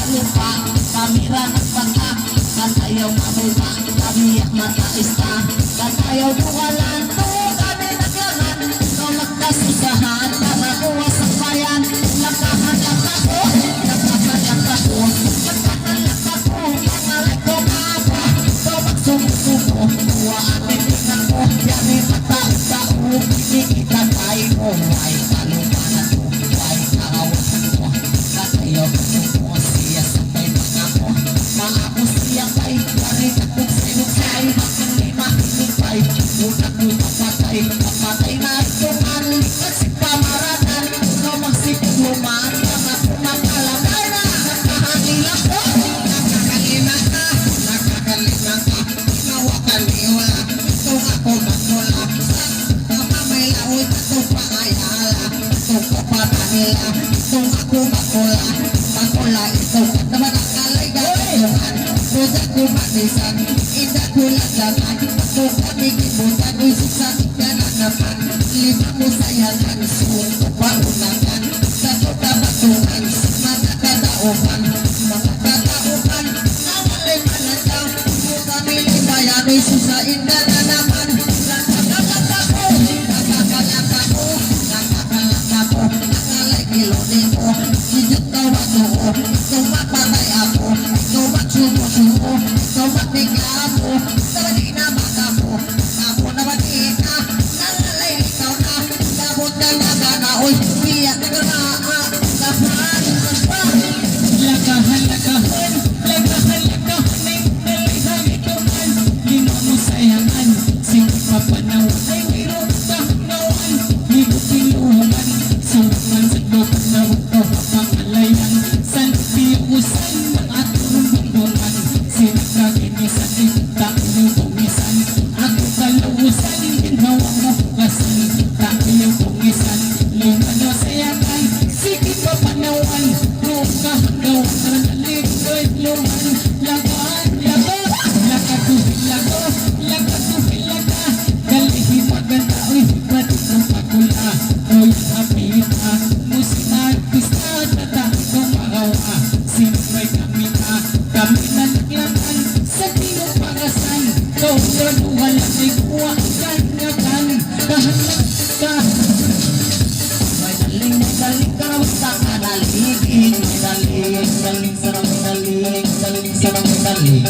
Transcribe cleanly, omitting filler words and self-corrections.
lupa, kamera nagpaka, kan ayaw mabuka, kami at mataista, kan ayaw duwalan, kami naglaman, no magkasusahan, nakakuha sa bayan, nakahanap ako, nakahanap ako, nakahanap ako, pangalan ko mapa, so magsumusuko, kuha atin tingnan ko, yami matao-tao, kinikita tayo, ay kalupanan ko, ay kahawasan ko, katayo ko siya sa may mga ko, maako siya kay, garit akong sinukay, makang mahinipay, unak ko kapatay, kapatay na ituman, kasi pamaranan, no magsipuluman, mga kumakalagay na, nakakalila ko, nakakalima ka, ginawa kaliwa, itong ako magmula, may lawit itong pangayala, itong kapatanila, itong ako magmula itong naman ang kalay-galayan, budak ko manisan, inda ko laglaman, itong kamikibutan, isusan ganan naman, lima mo sayangan, suko paunagan, kato kabatungan, mga kadaupan, nawalay manataw, kung kami libayan, isusa inda na naman, ikaw mapatay ako, ikaw magsumusuko, ikaw magbigla ako, sabali na ako na magkita, nangalay ikaw na, labot na nagana, oy, biyak na lapan pa. Lagahan, nalihan ito man, ginawa mo sayangan, sige papanaw, ay mayroon kahanawan, ligo piluhan, suman sa loob na ito, pangalayan, san piusan ng atong bumbungan, sinagkaginisan, tayo bumisan, ako kaluusan, ginawa mo hugasan, tayo bumisan, lingano sayangan, sige papanawan, noong kahagawan, naligoy luman, lagaan, lakatuhin, galihin maganda, uy, batik ng pagula, oy, hapita, musiman, pista, tatakong magawa, sinumay kami na naglaman, sa tingong pagasan, kauladuhan lang ay kuha, ganyagan, kahanap ka, madaling ka, sa kanaligin, daling, sarang daling,